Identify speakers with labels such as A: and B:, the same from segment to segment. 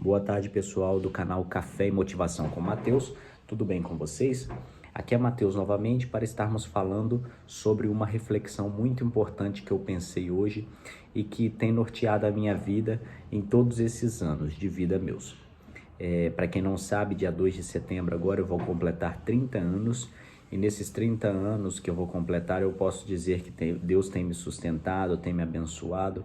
A: Boa tarde, pessoal do canal Café e Motivação com Matheus. Tudo bem com vocês? Aqui é Matheus novamente para estarmos falando sobre uma reflexão muito importante que eu pensei hoje e que tem norteado a minha vida em todos esses anos de vida meus. Para quem não sabe, dia 2 de setembro agora eu vou completar 30 anos e nesses 30 anos que eu vou completar eu posso dizer que Deus tem me sustentado, tem me abençoado,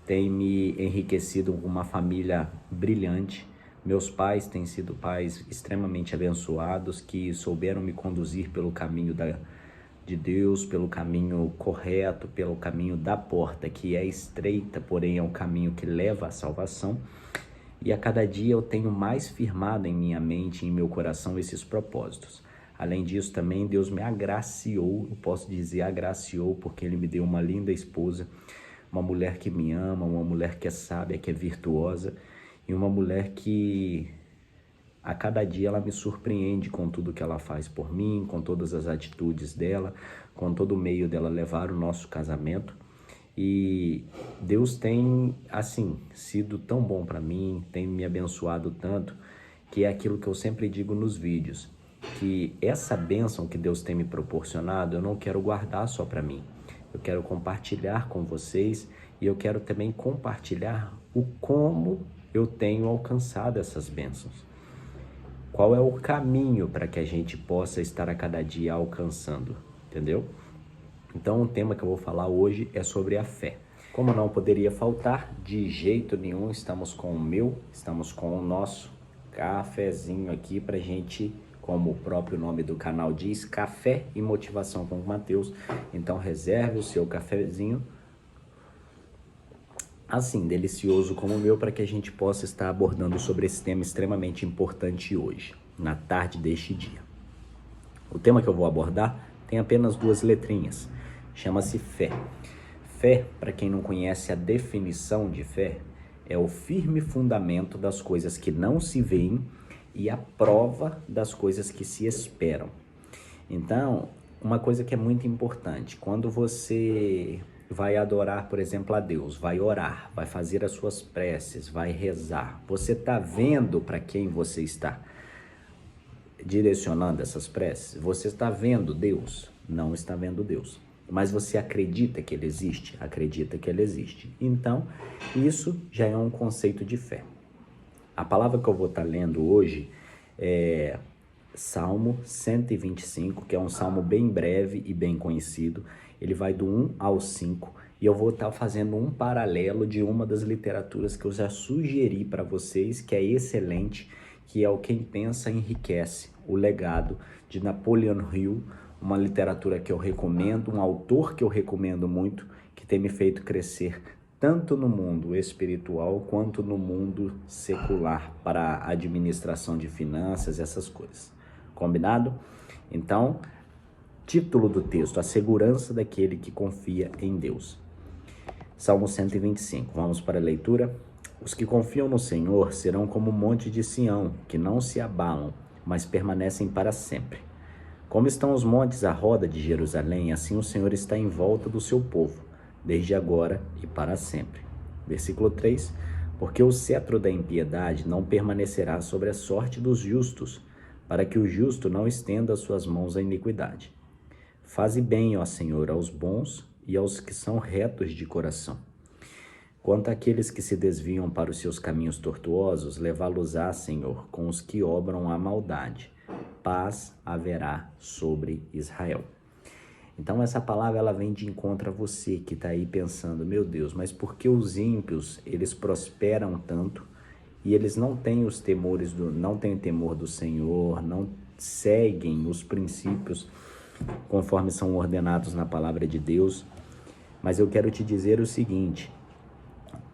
A: tem me enriquecido com uma família brilhante. Meus pais têm sido pais extremamente abençoados, que souberam me conduzir pelo caminho de Deus, pelo caminho correto, pelo caminho da porta, que é estreita, porém é o caminho que leva à salvação. E a cada dia eu tenho mais firmado em minha mente e em meu coração esses propósitos. Além disso, também Deus me agraciou, eu posso dizer agraciou, porque Ele me deu uma linda esposa, uma mulher que me ama, uma mulher que é sábia, que é virtuosa, e uma mulher que a cada dia ela me surpreende com tudo que ela faz por mim, com todas as atitudes dela, com todo o meio dela levar o nosso casamento. E Deus tem, assim, sido tão bom para mim, tem me abençoado tanto, que é aquilo que eu sempre digo nos vídeos, que essa bênção que Deus tem me proporcionado, eu não quero guardar só para mim. Eu quero compartilhar com vocês e eu quero também compartilhar o como eu tenho alcançado essas bênçãos. Qual é o caminho para que a gente possa estar a cada dia alcançando, entendeu? Então o tema que eu vou falar hoje é sobre a fé. Como não poderia faltar, de jeito nenhum, estamos com o nosso cafezinho aqui pra gente, como o próprio nome do canal diz, Café e Motivação com o Matheus. Então reserve o seu cafezinho, assim, delicioso como o meu, para que a gente possa estar abordando sobre esse tema extremamente importante hoje, na tarde deste dia. O tema que eu vou abordar tem apenas duas letrinhas, chama-se fé. Fé, para quem não conhece a definição de fé, é o firme fundamento das coisas que não se veem e a prova das coisas que se esperam. Então, uma coisa que é muito importante, quando você vai adorar, por exemplo, a Deus, vai orar, vai fazer as suas preces, vai rezar, você está vendo para quem você está direcionando essas preces? Você está vendo Deus? Não está vendo Deus. Mas você acredita que Ele existe? Acredita que Ele existe. Então, isso já é um conceito de fé. A palavra que eu vou estar lendo hoje é Salmo 125, que é um salmo bem breve e bem conhecido. Ele vai do 1 ao 5 e eu vou estar fazendo um paralelo de uma das literaturas que eu já sugeri para vocês, que é excelente, que é o Quem Pensa Enriquece, o legado de Napoleon Hill, uma literatura que eu recomendo, um autor que eu recomendo muito, que tem me feito crescer tanto no mundo espiritual quanto no mundo secular para a administração de finanças, essas coisas. Combinado? Então, título do texto: A segurança daquele que confia em Deus. Salmo 125, vamos para a leitura. Os que confiam no Senhor serão como o monte de Sião, que não se abalam, mas permanecem para sempre. Como estão os montes à roda de Jerusalém, assim o Senhor está em volta do seu povo, desde agora e para sempre. Versículo 3. Porque o cetro da impiedade não permanecerá sobre a sorte dos justos, para que o justo não estenda as suas mãos à iniquidade. Faze bem, ó Senhor, aos bons e aos que são retos de coração. Quanto àqueles que se desviam para os seus caminhos tortuosos, levá-los-á, Senhor, com os que obram a maldade. Paz haverá sobre Israel. Então essa palavra ela vem de encontro a você que está aí pensando, meu Deus, mas por que os ímpios eles prosperam tanto e eles não têm os temores não têm temor do Senhor, não seguem os princípios conforme são ordenados na palavra de Deus? Mas eu quero te dizer o seguinte: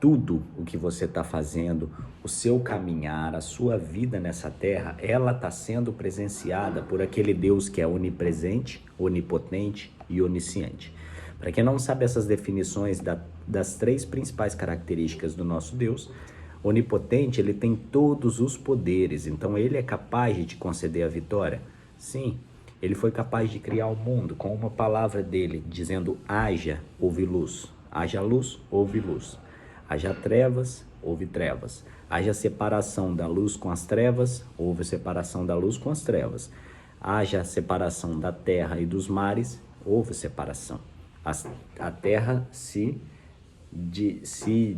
A: tudo o que você está fazendo, o seu caminhar, a sua vida nessa terra, ela está sendo presenciada por aquele Deus que é onipresente, onipotente e onisciente. Para quem não sabe essas definições das três principais características do nosso Deus, onipotente, ele tem todos os poderes, então ele é capaz de te conceder a vitória? Sim, ele foi capaz de criar o mundo com uma palavra dele, dizendo: haja, houve luz, haja luz, houve luz. Haja trevas houve trevas. Haja separação da luz com as trevas, houve separação da luz com as trevas. Haja separação da terra e dos mares, houve separação. A terra se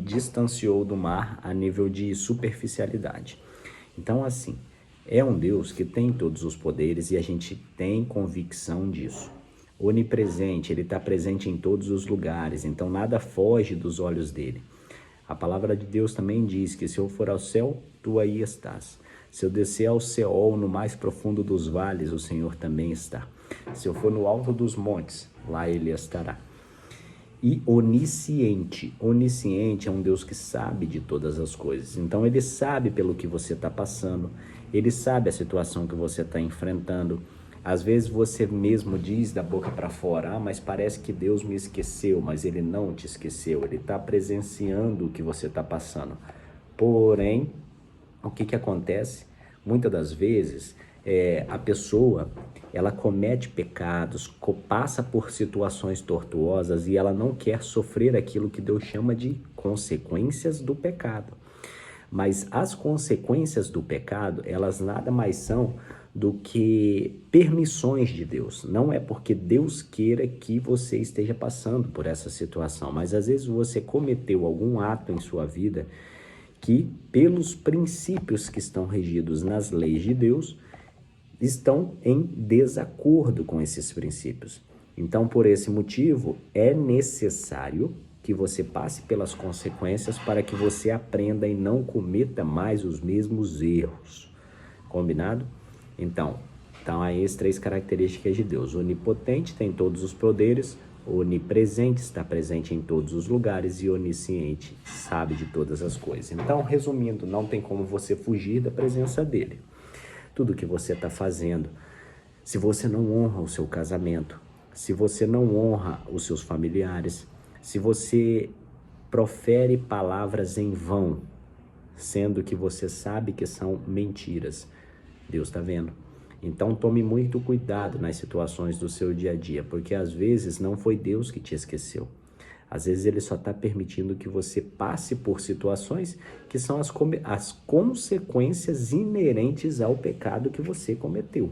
A: distanciou do mar a nível de superficialidade. Então, assim, é um Deus que tem todos os poderes e a gente tem convicção disso. Onipresente, ele está presente em todos os lugares, então nada foge dos olhos dele. A palavra de Deus também diz que se eu for ao céu, tu aí estás. Se eu descer ao Seol, no mais profundo dos vales, o Senhor também está. Se eu for no alto dos montes, lá ele estará. E onisciente. Onisciente é um Deus que sabe de todas as coisas. Então ele sabe pelo que você está passando, ele sabe a situação que você está enfrentando. Às vezes você mesmo diz da boca para fora, mas parece que Deus me esqueceu, mas ele não te esqueceu, ele está presenciando o que você está passando. Porém, o que acontece? Muitas das vezes, a pessoa, ela comete pecados, passa por situações tortuosas e ela não quer sofrer aquilo que Deus chama de consequências do pecado. Mas as consequências do pecado, elas nada mais são do que permissões de Deus. Não é porque Deus queira que você esteja passando por essa situação, mas às vezes você cometeu algum ato em sua vida que, pelos princípios que estão regidos nas leis de Deus, estão em desacordo com esses princípios. Então, por esse motivo, é necessário que você passe pelas consequências para que você aprenda e não cometa mais os mesmos erros. Combinado? Então aí as 3 características de Deus. Onipotente, tem todos os poderes. Onipresente, está presente em todos os lugares. E onisciente, sabe de todas as coisas. Então, resumindo, não tem como você fugir da presença dele. Tudo que você está fazendo, se você não honra o seu casamento, se você não honra os seus familiares, se você profere palavras em vão, sendo que você sabe que são mentiras, Deus está vendo. Então tome muito cuidado nas situações do seu dia a dia, porque às vezes não foi Deus que te esqueceu. Às vezes ele só está permitindo que você passe por situações que são as consequências inerentes ao pecado que você cometeu,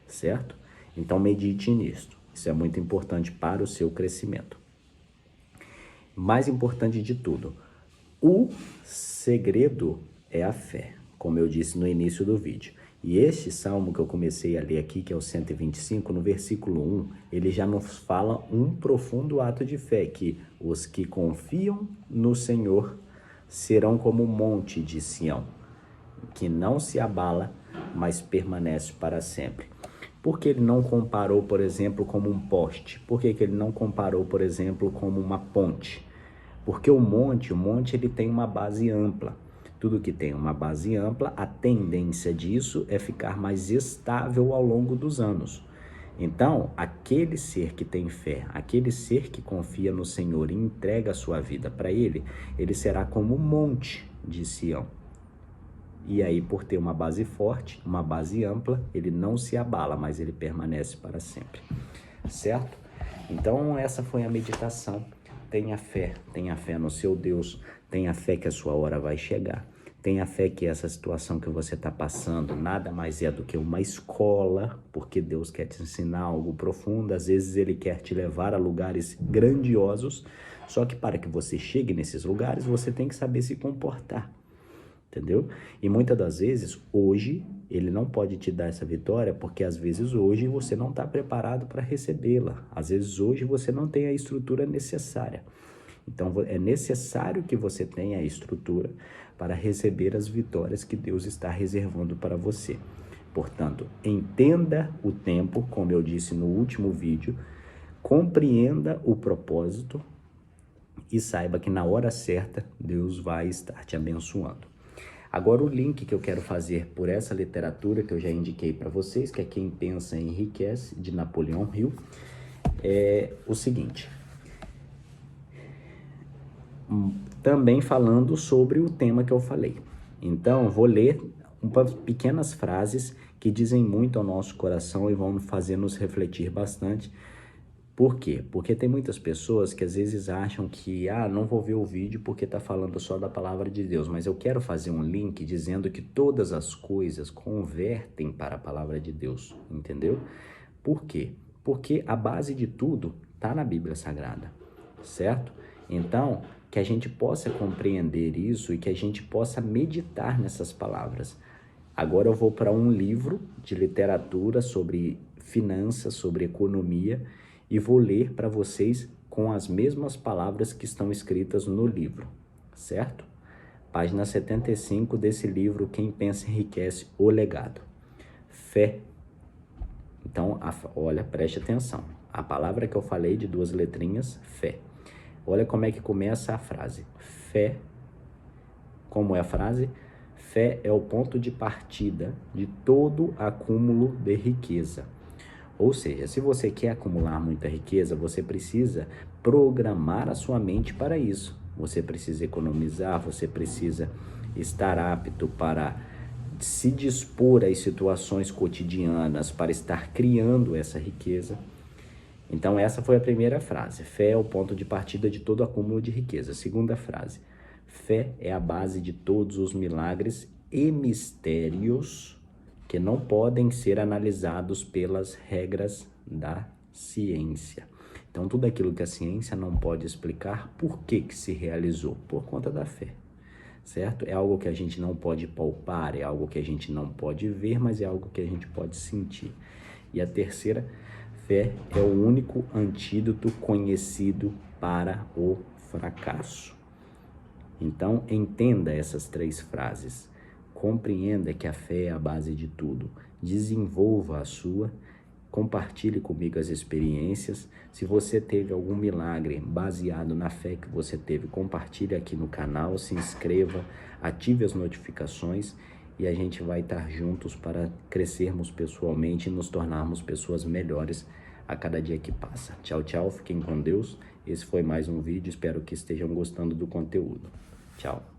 A: certo? Então medite nisso. Isso é muito importante para o seu crescimento. Mais importante de tudo, o segredo é a fé, como eu disse no início do vídeo. E este salmo que eu comecei a ler aqui, que é o 125, no versículo 1, ele já nos fala um profundo ato de fé, que os que confiam no Senhor serão como o monte de Sião, que não se abala, mas permanece para sempre. Por que ele não comparou, por exemplo, como um poste? Por que ele não comparou, por exemplo, como uma ponte? Porque o monte ele tem uma base ampla. Tudo que tem uma base ampla, a tendência disso é ficar mais estável ao longo dos anos. Então, aquele ser que tem fé, aquele ser que confia no Senhor e entrega a sua vida para ele, ele será como o monte de Sião. E aí, por ter uma base forte, uma base ampla, ele não se abala, mas ele permanece para sempre. Certo? Então, essa foi a meditação. Tenha fé no seu Deus, tenha fé que a sua hora vai chegar. Tenha fé que essa situação que você está passando nada mais é do que uma escola, porque Deus quer te ensinar algo profundo. Às vezes ele quer te levar a lugares grandiosos, só que para que você chegue nesses lugares, você tem que saber se comportar, entendeu? E muitas das vezes, hoje, ele não pode te dar essa vitória, porque às vezes hoje você não está preparado para recebê-la. Às vezes hoje você não tem a estrutura necessária. Então é necessário que você tenha a estrutura para receber as vitórias que Deus está reservando para você. Portanto, entenda o tempo, como eu disse no último vídeo, compreenda o propósito e saiba que na hora certa Deus vai estar te abençoando. Agora o link que eu quero fazer por essa literatura que eu já indiquei para vocês, que é Quem Pensa Enriquece, de Napoleão Hill, é o seguinte. Também falando sobre o tema que eu falei. Então, vou ler umas pequenas frases que dizem muito ao nosso coração e vão fazer nos refletir bastante Por quê? Porque tem muitas pessoas que às vezes acham que, não vou ver o vídeo porque está falando só da palavra de Deus, mas eu quero fazer um link dizendo que todas as coisas convertem para a palavra de Deus, entendeu? Por quê? Porque a base de tudo está na Bíblia Sagrada, certo? Então, que a gente possa compreender isso e que a gente possa meditar nessas palavras. Agora eu vou para um livro de literatura sobre finanças, sobre economia, e vou ler para vocês com as mesmas palavras que estão escritas no livro, certo? Página 75 desse livro, Quem Pensa Enriquece, o Legado. Fé. Então, olha, preste atenção. A palavra que eu falei de 2 letrinhas, fé. Olha como é que começa a frase. Fé. Como é a frase? Fé é o ponto de partida de todo acúmulo de riqueza. Ou seja, se você quer acumular muita riqueza, você precisa programar a sua mente para isso. Você precisa economizar, você precisa estar apto para se dispor às situações cotidianas, para estar criando essa riqueza. Então essa foi a primeira frase. Fé é o ponto de partida de todo acúmulo de riqueza. Segunda frase. Fé é a base de todos os milagres e mistérios que não podem ser analisados pelas regras da ciência. Então, tudo aquilo que a ciência não pode explicar, por que se realizou? Por conta da fé, certo? É algo que a gente não pode palpar, é algo que a gente não pode ver, mas é algo que a gente pode sentir. E a terceira, fé é o único antídoto conhecido para o fracasso. Então, entenda essas 3 frases. Compreenda que a fé é a base de tudo. Desenvolva a sua. Compartilhe comigo as experiências. Se você teve algum milagre baseado na fé que você teve, compartilhe aqui no canal, se inscreva, ative as notificações e a gente vai estar juntos para crescermos pessoalmente e nos tornarmos pessoas melhores a cada dia que passa. Tchau, tchau. Fiquem com Deus. Esse foi mais um vídeo. Espero que estejam gostando do conteúdo. Tchau.